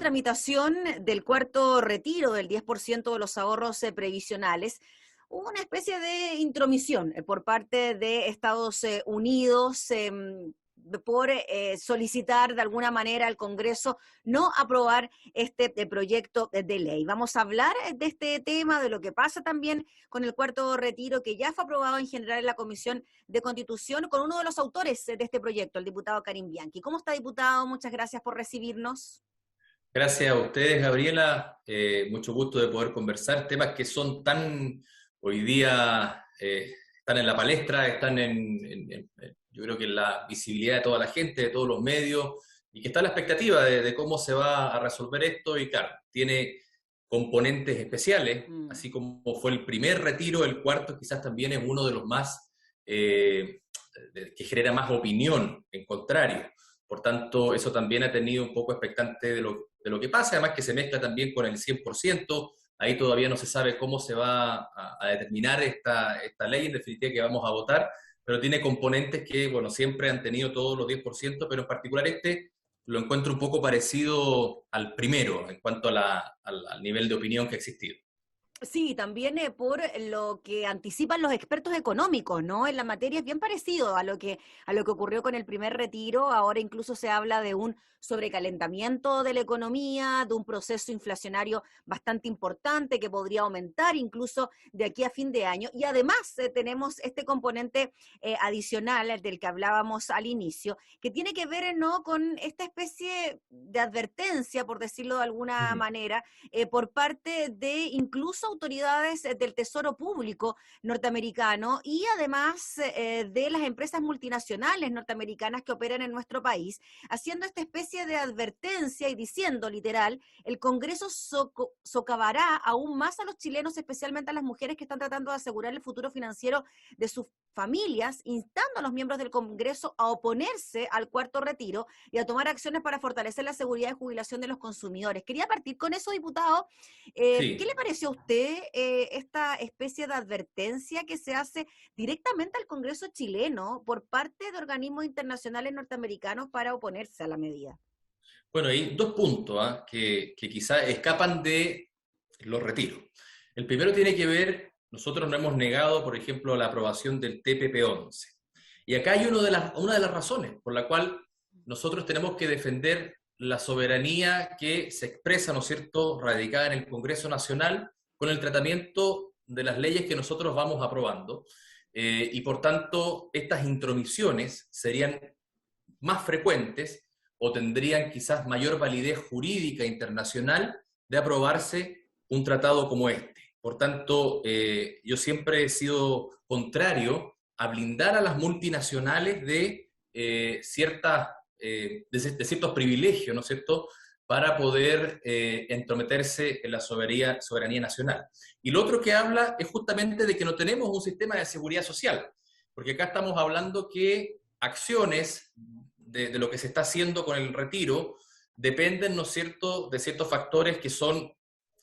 tramitación del cuarto retiro del 10% de los ahorros previsionales, hubo una especie de intromisión por parte de Estados Unidos por solicitar de alguna manera al Congreso no aprobar este proyecto de ley. Vamos a hablar de este tema, de lo que pasa también con el cuarto retiro, que ya fue aprobado en general en la Comisión de Constitución, con uno de los autores de este proyecto, el diputado Karim Bianchi. ¿Cómo está, diputado? Muchas gracias por recibirnos. Gracias a ustedes, Gabriela. Mucho gusto de poder conversar temas que son tan, hoy día, están en la palestra, están yo creo que en la visibilidad de toda la gente, de todos los medios, y que está la expectativa de cómo se va a resolver esto, y claro, tiene componentes especiales, así como fue el primer retiro, el cuarto quizás también es uno de los más, que genera más opinión en contrario. Por tanto, eso también ha tenido un poco expectante de lo que pasa, además que se mezcla también con el 100%, ahí todavía no se sabe cómo se va a determinar esta ley, en definitiva, que vamos a votar, pero tiene componentes que, bueno, siempre han tenido todos los 10%, pero en particular este lo encuentro un poco parecido al primero, en cuanto al nivel de opinión que ha existido. Sí, también por lo que anticipan los expertos económicos, ¿no? En la materia es bien parecido a lo que ocurrió con el primer retiro. Ahora incluso se habla de un sobrecalentamiento de la economía, de un proceso inflacionario bastante importante que podría aumentar incluso de aquí a fin de año. Y además tenemos este componente adicional del que hablábamos al inicio, que tiene que ver, ¿no?, con esta especie de advertencia, por decirlo de alguna manera, por parte de incluso autoridades del Tesoro Público norteamericano y además de las empresas multinacionales norteamericanas que operan en nuestro país, haciendo esta especie de advertencia y diciendo literal, el Congreso socavará aún más a los chilenos, especialmente a las mujeres que están tratando de asegurar el futuro financiero de sus familias, instando a los miembros del Congreso a oponerse al cuarto retiro y a tomar acciones para fortalecer la seguridad de jubilación de los consumidores. Quería partir con eso, diputado. Sí. ¿Qué le pareció a usted esta especie de advertencia que se hace directamente al Congreso chileno por parte de organismos internacionales norteamericanos para oponerse a la medida? Bueno, hay dos puntos que quizás escapan de los retiros. El primero tiene que ver, nosotros no hemos negado, por ejemplo, la aprobación del TPP-11. Y acá hay una de las razones por la cual nosotros tenemos que defender la soberanía que se expresa, ¿no es cierto?, radicada en el Congreso Nacional con el tratamiento de las leyes que nosotros vamos aprobando. Y por tanto, estas intromisiones serían más frecuentes o tendrían quizás mayor validez jurídica internacional de aprobarse un tratado como este. Por tanto, yo siempre he sido contrario a blindar a las multinacionales de ciertos privilegios, ¿no es cierto?, para poder entrometerse en la soberanía nacional. Y lo otro que habla es justamente de que no tenemos un sistema de seguridad social, porque acá estamos hablando que acciones de lo que se está haciendo con el retiro dependen, ¿no es cierto?, de ciertos factores que son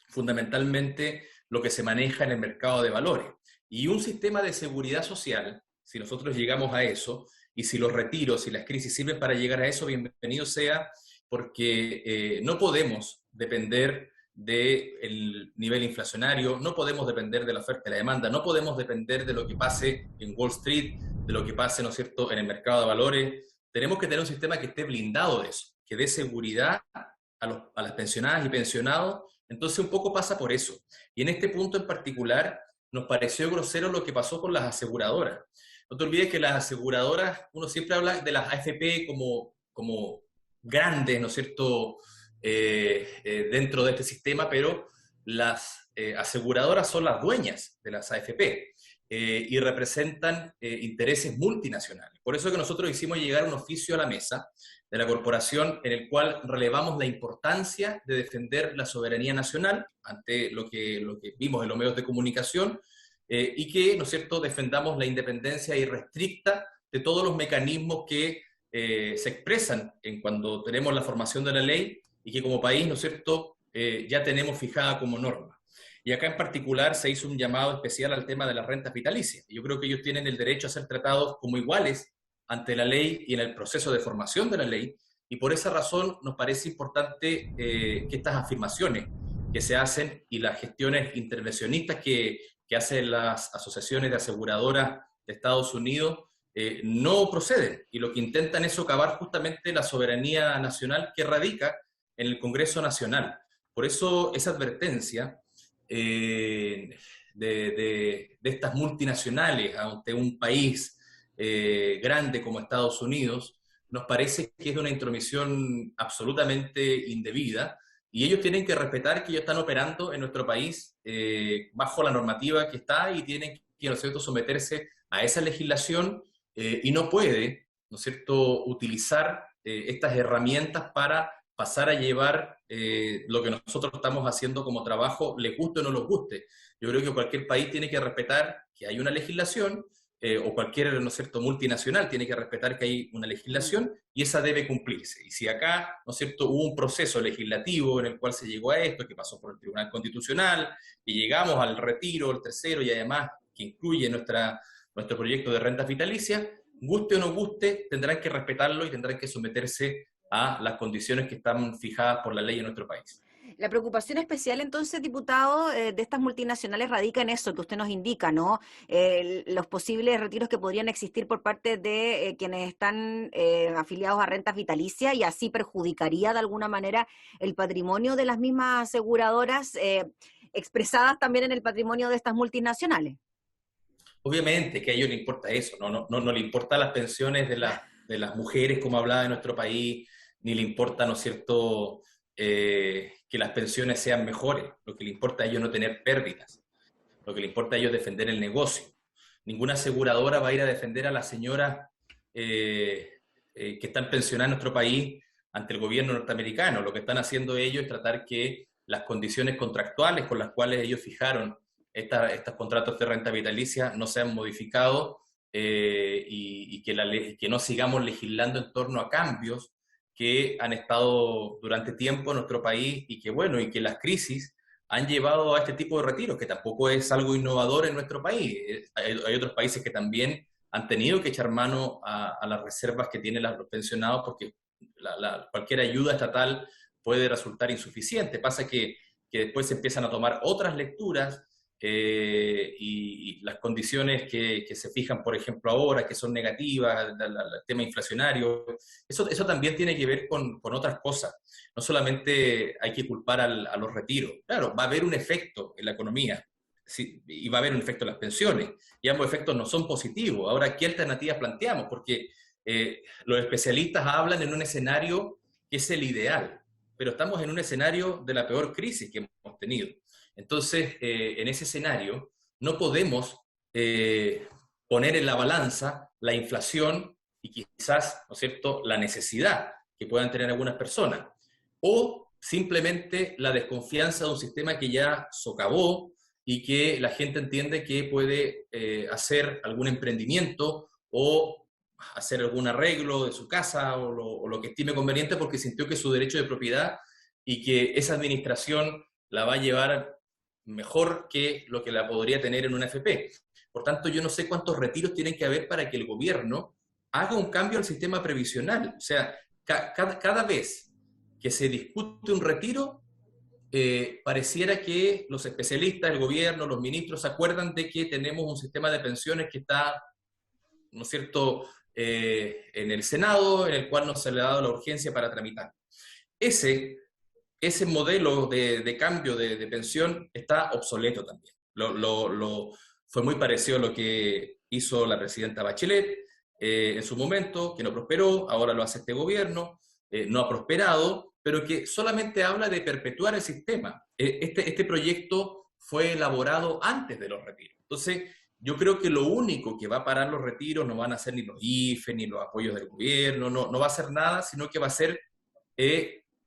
fundamentalmente lo que se maneja en el mercado de valores. Y un sistema de seguridad social, si nosotros llegamos a eso, y si los retiros y las crisis sirven para llegar a eso, bienvenido sea, porque no podemos depender del nivel inflacionario, no podemos depender de la oferta y la demanda, no podemos depender de lo que pase en Wall Street, de lo que pase, ¿no es cierto?, en el mercado de valores. Tenemos que tener un sistema que esté blindado de eso, que dé seguridad a las pensionadas y pensionados. Entonces un poco pasa por eso. Y en este punto en particular nos pareció grosero lo que pasó con las aseguradoras. No te olvides que las aseguradoras, uno siempre habla de las AFP como grandes, ¿no es cierto?, dentro de este sistema, pero las aseguradoras son las dueñas de las AFP y representan intereses multinacionales. Por eso que nosotros hicimos llegar un oficio a la mesa de la corporación en el cual relevamos la importancia de defender la soberanía nacional ante lo que vimos en los medios de comunicación y que, ¿no es cierto?, defendamos la independencia irrestricta de todos los mecanismos que se expresan cuando tenemos la formación de la ley y que como país, ¿no es cierto?, ya tenemos fijada como norma. Y acá en particular se hizo un llamado especial al tema de las rentas vitalicias. Yo creo que ellos tienen el derecho a ser tratados como iguales ante la ley y en el proceso de formación de la ley, Y por esa razón nos parece importante que estas afirmaciones que se hacen y las gestiones intervencionistas que hacen las asociaciones de aseguradoras de Estados Unidos no proceden. Y lo que intentan es socavar justamente la soberanía nacional que radica en el Congreso Nacional. Por eso esa advertencia de estas multinacionales ante un país grande como Estados Unidos, nos parece que es una intromisión absolutamente indebida y ellos tienen que respetar que ellos están operando en nuestro país bajo la normativa que está y tienen que, ¿no es cierto?, someterse a esa legislación y no puede, ¿no es cierto?, utilizar estas herramientas para pasar a llevar lo que nosotros estamos haciendo como trabajo, les guste o no les guste. Yo creo que cualquier país tiene que respetar que hay una legislación, o cualquier, ¿no es cierto?, multinacional tiene que respetar que hay una legislación y esa debe cumplirse. Y si acá, ¿no es cierto?, hubo un proceso legislativo en el cual se llegó a esto, que pasó por el Tribunal Constitucional, y llegamos al retiro, el tercero, y además que incluye nuestro proyecto de renta vitalicia, guste o no guste, tendrán que respetarlo y tendrán que someterse a las condiciones que están fijadas por la ley en nuestro país. La preocupación especial, entonces, diputado, de estas multinacionales radica en eso que usted nos indica, ¿no? Los posibles retiros que podrían existir por parte de quienes están afiliados a rentas vitalicias y así perjudicaría de alguna manera el patrimonio de las mismas aseguradoras expresadas también en el patrimonio de estas multinacionales. Obviamente que a ellos les importa eso, no le importa las pensiones de las mujeres, como hablaba en nuestro país, ni le importa, ¿no es cierto?, que las pensiones sean mejores. Lo que le importa a ellos no tener pérdidas. Lo que le importa a ellos es defender el negocio. Ninguna aseguradora va a ir a defender a las señoras que están pensionadas en nuestro país ante el gobierno norteamericano. Lo que están haciendo ellos es tratar que las condiciones contractuales con las cuales ellos fijaron estos contratos de renta vitalicia no sean modificados y que no sigamos legislando en torno a cambios que han estado durante tiempo en nuestro país y que, bueno, y que las crisis han llevado a este tipo de retiros, que tampoco es algo innovador en nuestro país. Hay otros países que también han tenido que echar mano a las reservas que tienen los pensionados porque cualquier ayuda estatal puede resultar insuficiente. Pasa que después se empiezan a tomar otras lecturas y las condiciones que se fijan, por ejemplo, ahora, que son negativas, el tema inflacionario, eso también tiene que ver con otras cosas. No solamente hay que culpar a los retiros. Claro, va a haber un efecto en la economía, sí, y va a haber un efecto en las pensiones, y ambos efectos no son positivos. Ahora, ¿qué alternativas planteamos? Porque los especialistas hablan en un escenario que es el ideal, pero estamos en un escenario de la peor crisis que hemos tenido. Entonces, en ese escenario, no podemos poner en la balanza la inflación y quizás, ¿no es cierto?, la necesidad que puedan tener algunas personas, o simplemente la desconfianza de un sistema que ya socavó y que la gente entiende que puede hacer algún emprendimiento o hacer algún arreglo de su casa o lo que estime conveniente porque sintió que es su derecho de propiedad y que esa administración la va a llevar mejor que lo que la podría tener en una AFP. Por tanto, yo no sé cuántos retiros tienen que haber para que el gobierno haga un cambio al sistema previsional. O sea, cada vez que se discute un retiro, pareciera que los especialistas, el gobierno, los ministros se acuerdan de que tenemos un sistema de pensiones que está, ¿no es cierto?, en el Senado, en el cual no se le ha dado la urgencia para tramitar. Ese modelo de cambio de pensión está obsoleto también. Fue muy parecido a lo que hizo la presidenta Bachelet en su momento, que no prosperó, ahora lo hace este gobierno, no ha prosperado, pero que solamente habla de perpetuar el sistema. Este proyecto fue elaborado antes de los retiros. Entonces, yo creo que lo único que va a parar los retiros no van a ser ni los IFE, ni los apoyos del gobierno, no va a ser nada, sino que va a ser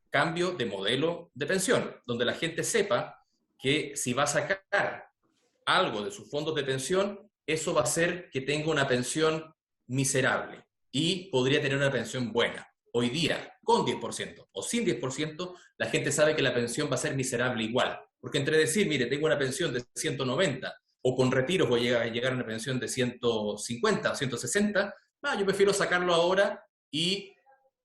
cambio de modelo de pensión, donde la gente sepa que si va a sacar algo de sus fondos de pensión, eso va a hacer que tenga una pensión miserable y podría tener una pensión buena. Hoy día, con 10% o sin 10%, la gente sabe que la pensión va a ser miserable igual. Porque entre decir, mire, tengo una pensión de 190 o con retiros voy a llegar a una pensión de 150 o 160, yo prefiero sacarlo ahora y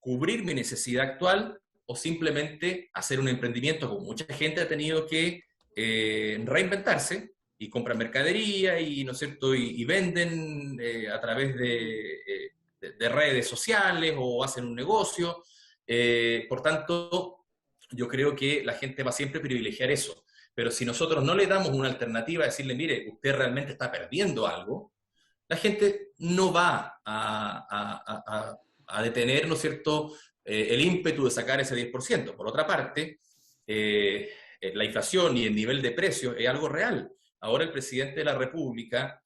cubrir mi necesidad actual o simplemente hacer un emprendimiento, como mucha gente ha tenido que reinventarse y compran mercadería y, ¿no es cierto?, y venden a través de redes sociales o hacen un negocio. Por tanto, yo creo que la gente va siempre a privilegiar eso. Pero si nosotros no le damos una alternativa, decirle, mire, usted realmente está perdiendo algo, la gente no va a detener, ¿no es cierto?, el ímpetu de sacar ese 10%. Por otra parte, la inflación y el nivel de precios es algo real. Ahora el presidente de la República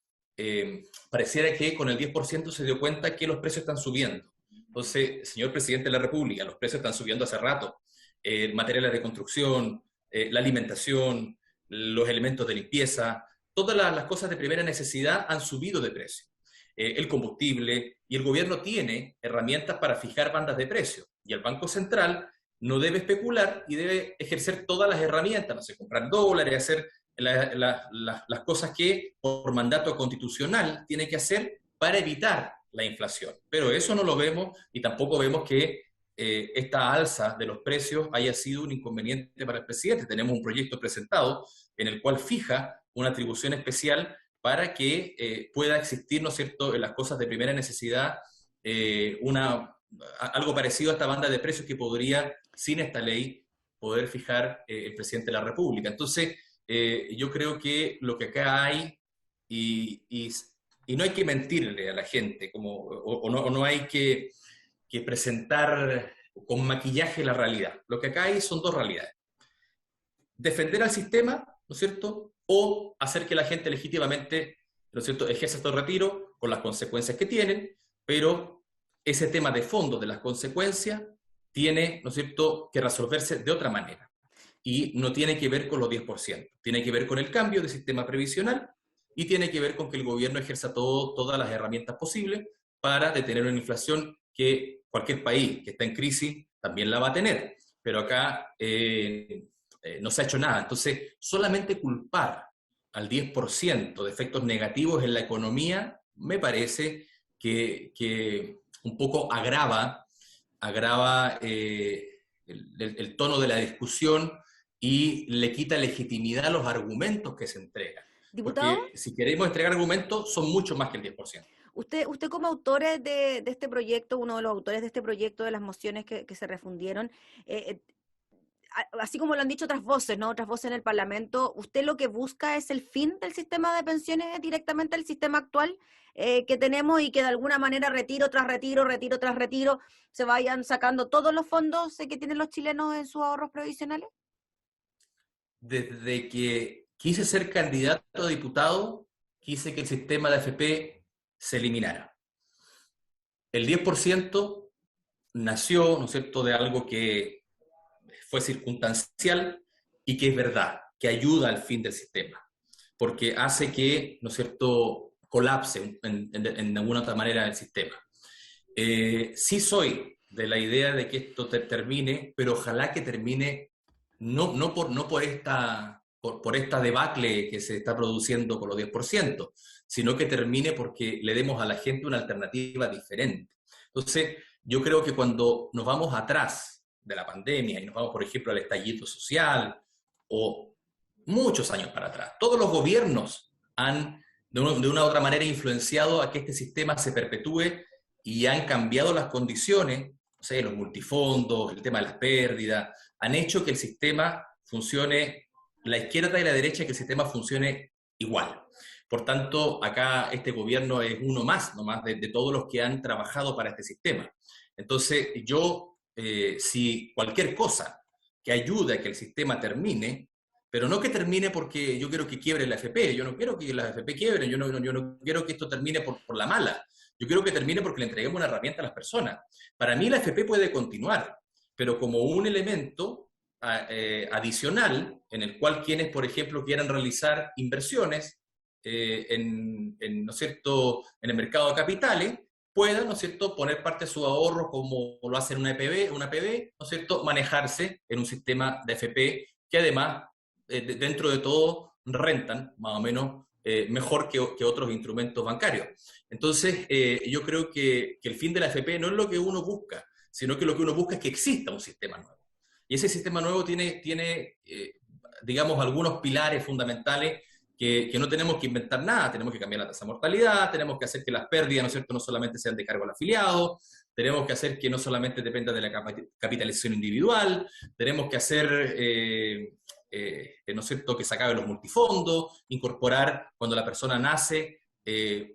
pareciera que con el 10% se dio cuenta que los precios están subiendo. Entonces, señor presidente de la República, los precios están subiendo hace rato. Materiales de construcción, la alimentación, los elementos de limpieza, todas las cosas de primera necesidad han subido de precio. El combustible, y el gobierno tiene herramientas para fijar bandas de precio. Y el Banco Central no debe especular y debe ejercer todas las herramientas, no sé, comprar dólares, hacer las cosas que por mandato constitucional tiene que hacer para evitar la inflación. Pero eso no lo vemos y tampoco vemos que esta alza de los precios haya sido un inconveniente para el presidente. Tenemos un proyecto presentado en el cual fija una atribución especial para que pueda existir, ¿no es cierto?, en las cosas de primera necesidad, algo parecido a esta banda de precios que podría, sin esta ley, poder fijar el presidente de la República. Entonces, yo creo que lo que acá hay, y no hay que mentirle a la gente, o no hay que presentar con maquillaje la realidad. Lo que acá hay son dos realidades. Defender al sistema, ¿no es cierto?, o hacer que la gente legítimamente, ¿no es cierto?, ejerza estos retiros con las consecuencias que tienen, pero ese tema de fondo de las consecuencias tiene, ¿no es cierto?, que resolverse de otra manera. Y no tiene que ver con los 10%, tiene que ver con el cambio de sistema previsional y tiene que ver con que el gobierno ejerza todas las herramientas posibles para detener una inflación que cualquier país que está en crisis también la va a tener. Pero acá no se ha hecho nada. Entonces, solamente culpar al 10% de efectos negativos en la economía me parece que un poco agrava el tono de la discusión y le quita legitimidad a los argumentos que se entregan. Diputado, Porque si queremos entregar argumentos, son mucho más que el 10%. usted como autores de este proyecto, uno de los autores de este proyecto, de las mociones que se refundieron, así como lo han dicho otras voces, ¿no?, otras voces en el Parlamento, ¿usted lo que busca es el fin del sistema de pensiones directamente al sistema actual que tenemos y que de alguna manera retiro tras retiro, retiro tras retiro, se vayan sacando todos los fondos que tienen los chilenos en sus ahorros previsionales? Desde que quise ser candidato a diputado, quise que el sistema de AFP se eliminara. El 10% nació, ¿no es cierto?, de algo que fue circunstancial y que es verdad, que ayuda al fin del sistema, porque hace que, ¿no es cierto?, colapse en alguna otra manera el sistema. Sí soy de la idea de que esto termine, pero ojalá que termine no por esta debacle que se está produciendo con los 10%, sino que termine porque le demos a la gente una alternativa diferente. Entonces, yo creo que cuando nos vamos atrás de la pandemia y nos vamos, por ejemplo, al estallido social o muchos años para atrás, todos los gobiernos han de una u otra manera influenciado a que este sistema se perpetúe y han cambiado las condiciones, no sé, los multifondos, el tema de las pérdidas, han hecho que el sistema funcione, la izquierda y la derecha, que el sistema funcione igual. Por tanto, acá este gobierno es uno más, nomás, de todos los que han trabajado para este sistema. Entonces, yo, si cualquier cosa que ayude a que el sistema termine, pero no que termine porque yo quiero que quiebre la AFP, yo no quiero que la AFP quiebre, yo no quiero que esto termine por la mala, yo quiero que termine porque le entreguemos una herramienta a las personas. Para mí la AFP puede continuar, pero como un elemento adicional en el cual quienes, por ejemplo, quieran realizar inversiones ¿no es cierto?, en el mercado de capitales, puedan, ¿no es cierto?, poner parte de su ahorro como lo hacen una APB, ¿no es cierto?, manejarse en un sistema de AFP que además, dentro de todo, rentan más o menos mejor que otros instrumentos bancarios. Entonces, yo creo que el fin de la AFP no es lo que uno busca, sino que lo que uno busca es que exista un sistema nuevo. Y ese sistema nuevo tiene digamos, algunos pilares fundamentales que no tenemos que inventar nada, tenemos que cambiar la tasa de mortalidad, tenemos que hacer que las pérdidas, ¿no es cierto?, no solamente sean de cargo al afiliado, tenemos que hacer que no solamente dependa de la capitalización individual, tenemos que hacer, ¿no es cierto?, que se acaben los multifondos, incorporar cuando la persona nace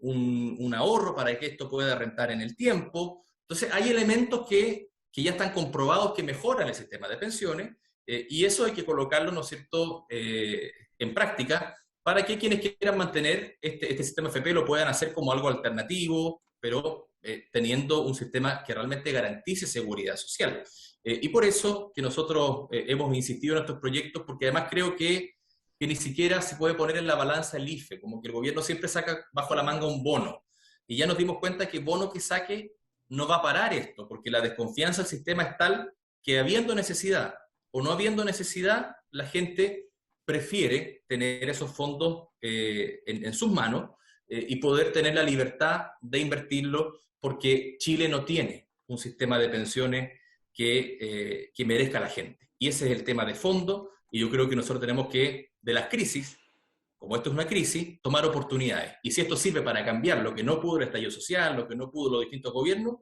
un ahorro para que esto pueda rentar en el tiempo. Entonces, hay elementos que ya están comprobados que mejoran el sistema de pensiones, y eso hay que colocarlo, ¿no es cierto?, en práctica, para que quienes quieran mantener este sistema FP lo puedan hacer como algo alternativo, pero teniendo un sistema que realmente garantice seguridad social. Y por eso que nosotros hemos insistido en estos proyectos, porque además creo que ni siquiera se puede poner en la balanza el IFE, como que el gobierno siempre saca bajo la manga un bono, y ya nos dimos cuenta que bono que saque no va a parar esto, porque la desconfianza del sistema es tal que habiendo necesidad o no habiendo necesidad, la gente prefiere tener esos fondos en sus manos y poder tener la libertad de invertirlo, porque Chile no tiene un sistema de pensiones que merezca a la gente. Y ese es el tema de fondo, y yo creo que nosotros tenemos que, de las crisis, como esto es una crisis, tomar oportunidades. Y si esto sirve para cambiar lo que no pudo el estallido social, lo que no pudo los distintos gobiernos,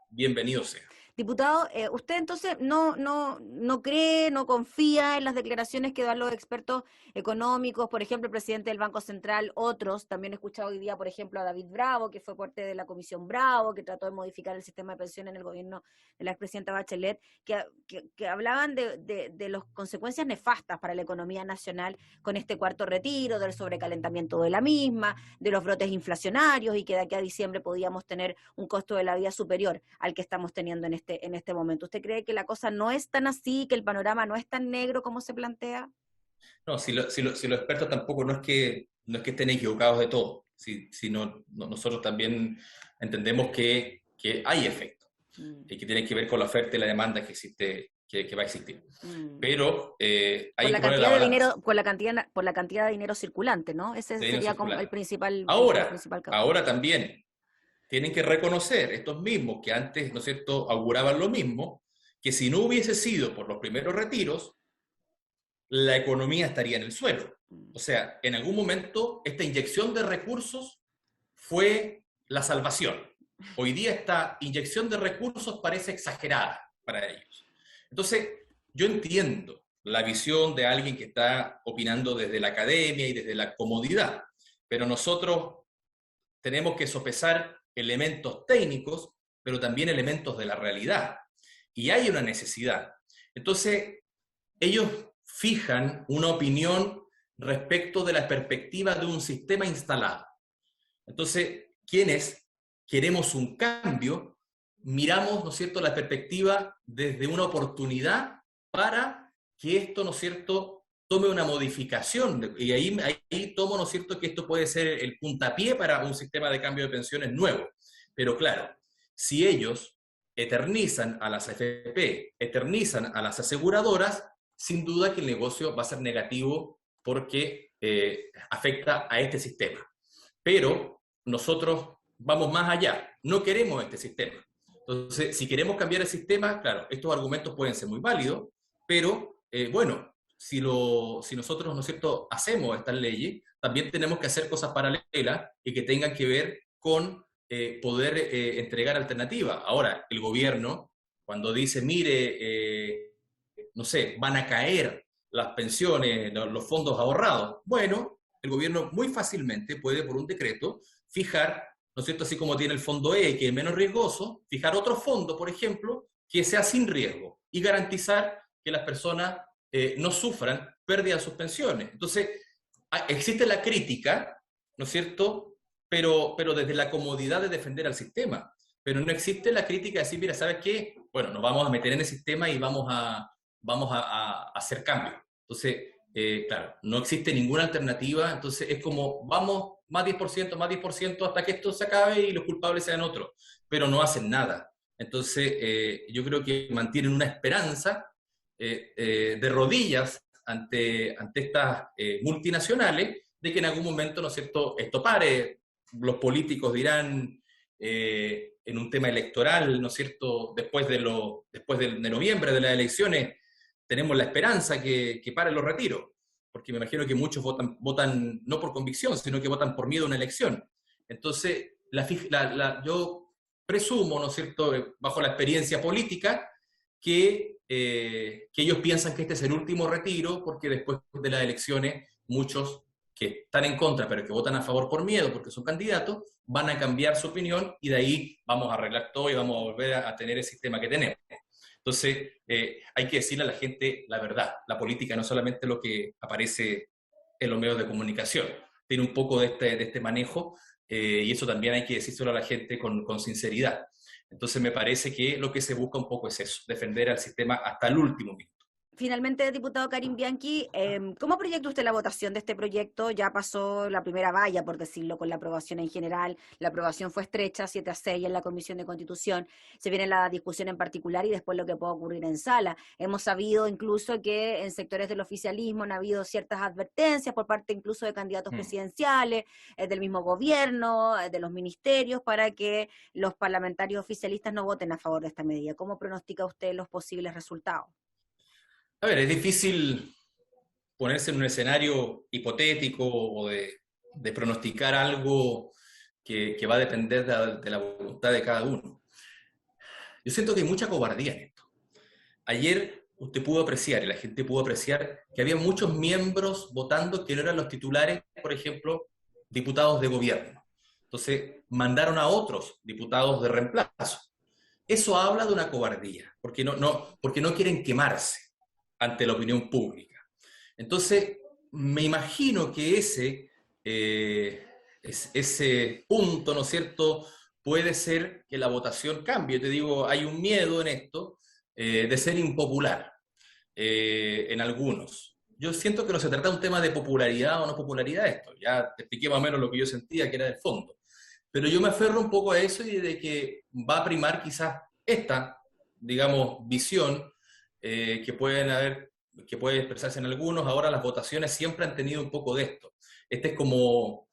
bienvenido sea. Diputado, usted entonces no cree, no confía en las declaraciones que dan los expertos económicos, por ejemplo, el presidente del Banco Central, otros. También he escuchado hoy día, por ejemplo, a David Bravo, que fue parte de la Comisión Bravo, que trató de modificar el sistema de pensiones en el gobierno de la expresidenta Bachelet, que hablaban de las consecuencias nefastas para la economía nacional con este cuarto retiro, del sobrecalentamiento de la misma, de los brotes inflacionarios, y que de aquí a diciembre podíamos tener un costo de la vida superior al que estamos teniendo en este momento. ¿Usted cree que la cosa no es tan así, que el panorama no es tan negro como se plantea? No, si los expertos tampoco no es que estén equivocados de todo, nosotros también entendemos que hay efectos y que tienen que ver con la oferta y la demanda que existe, que va a existir. Pero hay que poner la balanza. Por la cantidad de dinero circulante, ¿no? Ese sería como el principal Ahora también tienen que reconocer estos mismos que antes, ¿no es cierto?, auguraban lo mismo, que si no hubiese sido por los primeros retiros, la economía estaría en el suelo. O sea, en algún momento esta inyección de recursos fue la salvación. Hoy día esta inyección de recursos parece exagerada para ellos. Entonces, yo entiendo la visión de alguien que está opinando desde la academia y desde la comodidad, pero nosotros tenemos que sopesar elementos técnicos, pero también elementos de la realidad. Y hay una necesidad. Entonces, ellos fijan una opinión respecto de la perspectiva de un sistema instalado. Entonces, quienes queremos un cambio, miramos, ¿no es cierto?, la perspectiva desde una oportunidad para que esto, ¿no es cierto?, tome una modificación. Y ahí tomo, ¿no es cierto?, que esto puede ser el puntapié para un sistema de cambio de pensiones nuevo. Pero claro, si ellos eternizan a las AFP, eternizan a las aseguradoras, sin duda que el negocio va a ser negativo porque afecta a este sistema. Pero nosotros vamos más allá, no queremos este sistema. Entonces, si queremos cambiar el sistema, claro, estos argumentos pueden ser muy válidos, pero bueno, si nosotros, ¿no es cierto?, hacemos estas leyes, también tenemos que hacer cosas paralelas y que tengan que ver con poder entregar alternativas. Ahora, el gobierno, cuando dice, mire, no sé, van a caer las pensiones, los fondos ahorrados, bueno, el gobierno muy fácilmente puede, por un decreto, fijar, ¿no es cierto?, así como tiene el fondo E, que es menos riesgoso, fijar otro fondo, por ejemplo, que sea sin riesgo y garantizar que las personas no sufran pérdida de sus pensiones. Entonces, existe la crítica, ¿no es cierto?, pero desde la comodidad de defender al sistema. Pero no existe la crítica de decir, mira, ¿sabes qué? Bueno, nos vamos a meter en el sistema y vamos a hacer cambios. Entonces, claro, no existe ninguna alternativa, entonces es como, vamos, más 10% hasta que esto se acabe y los culpables sean otros, pero no hacen nada. Entonces, yo creo que mantienen una esperanza de rodillas ante estas multinacionales de que en algún momento, ¿no es cierto?, esto pare. Los políticos dirán en un tema electoral, ¿no es cierto? Después de noviembre de las elecciones, tenemos la esperanza que paren los retiros, porque me imagino que muchos votan no por convicción, sino que votan por miedo a una elección. Entonces, yo presumo, ¿no es cierto?, bajo la experiencia política, que ellos piensan que este es el último retiro, porque después de las elecciones, muchos que están en contra, pero que votan a favor por miedo, porque son candidatos, van a cambiar su opinión y de ahí vamos a arreglar todo y vamos a volver a tener el sistema que tenemos. Entonces, hay que decirle a la gente la verdad. La política no es solamente lo que aparece en los medios de comunicación, tiene un poco de este manejo, y eso también hay que decírselo a la gente con sinceridad. Entonces, me parece que lo que se busca un poco es eso, defender al sistema hasta el último minuto. Finalmente, diputado Karim Bianchi, ¿cómo proyecta usted la votación de este proyecto? Ya pasó la primera valla, por decirlo, con la aprobación en general. La aprobación fue estrecha, 7-6 en la Comisión de Constitución. Se viene la discusión en particular y después lo que pueda ocurrir en sala. Hemos sabido incluso que en sectores del oficialismo han habido ciertas advertencias por parte incluso de candidatos presidenciales, del mismo gobierno, de los ministerios, para que los parlamentarios oficialistas no voten a favor de esta medida. ¿Cómo pronostica usted los posibles resultados? A ver, es difícil ponerse en un escenario hipotético o de pronosticar algo que va a depender de la voluntad de cada uno. Yo siento que hay mucha cobardía en esto. Ayer usted pudo apreciar, y la gente pudo apreciar, que había muchos miembros votando que no eran los titulares, por ejemplo, diputados de gobierno. Entonces, mandaron a otros diputados de reemplazo. Eso habla de una cobardía, porque no quieren quemarse ante la opinión pública. Entonces, me imagino que ese punto, ¿no es cierto?, puede ser que la votación cambie. Yo te digo, hay un miedo en esto de ser impopular en algunos. Yo siento que no se trata de un tema de popularidad o no popularidad esto. Ya te expliqué más o menos lo que yo sentía que era el fondo. Pero yo me aferro un poco a eso y de que va a primar quizás esta, digamos, visión que puede expresarse en algunos. Ahora las votaciones siempre han tenido un poco de esto. Esto es como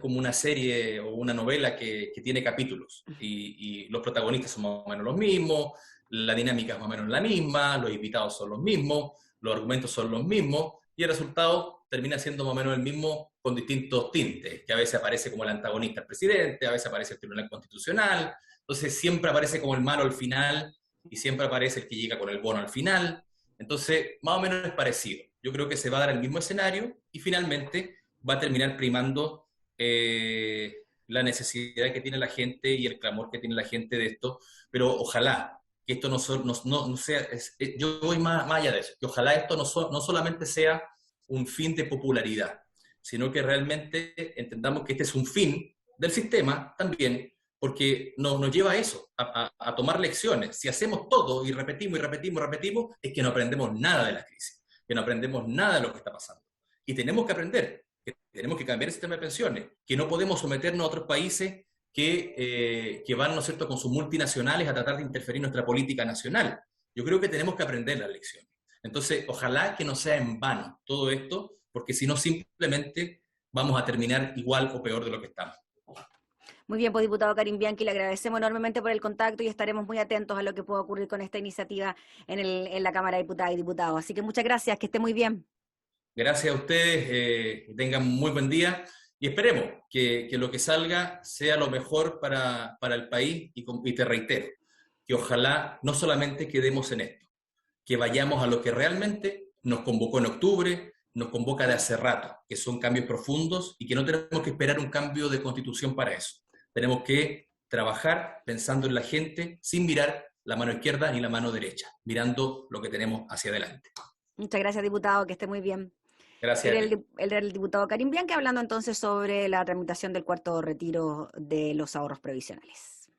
una serie o una novela que tiene capítulos y los protagonistas son más o menos los mismos, la dinámica es más o menos la misma, los invitados son los mismos, los argumentos son los mismos y el resultado termina siendo más o menos el mismo con distintos tintes, que a veces aparece como el antagonista al presidente, a veces aparece el Tribunal Constitucional, entonces siempre aparece como el malo al final y siempre aparece el que llega con el bono al final. Entonces, más o menos es parecido. Yo creo que se va a dar el mismo escenario y finalmente va a terminar primando la necesidad que tiene la gente y el clamor que tiene la gente de esto, pero ojalá que esto no sea, yo voy más allá de eso, que ojalá esto no solamente sea un fin de popularidad, sino que realmente entendamos que este es un fin del sistema también, porque nos lleva a eso, a tomar lecciones. Si hacemos todo y repetimos, es que no aprendemos nada de la crisis, que no aprendemos nada de lo que está pasando. Y tenemos que aprender, que tenemos que cambiar el sistema de pensiones, que no podemos someternos a otros países que van, ¿no es cierto?, con sus multinacionales a tratar de interferir en nuestra política nacional. Yo creo que tenemos que aprender las lecciones. Entonces, ojalá que no sea en vano todo esto, porque si no, simplemente vamos a terminar igual o peor de lo que estamos. Muy bien, pues diputado Karim Bianchi, le agradecemos enormemente por el contacto y estaremos muy atentos a lo que pueda ocurrir con esta iniciativa en la Cámara de Diputadas y Diputados. Así que muchas gracias, que esté muy bien. Gracias a ustedes, tengan muy buen día y esperemos que lo que salga sea lo mejor para el país y te reitero, que ojalá no solamente quedemos en esto, que vayamos a lo que realmente nos convocó en octubre, nos convoca de hace rato, que son cambios profundos y que no tenemos que esperar un cambio de constitución para eso. Tenemos que trabajar pensando en la gente sin mirar la mano izquierda ni la mano derecha, mirando lo que tenemos hacia adelante. Muchas gracias, diputado, que esté muy bien. Gracias. Era el diputado Karim Bianchi hablando entonces sobre la tramitación del cuarto retiro de los ahorros previsionales.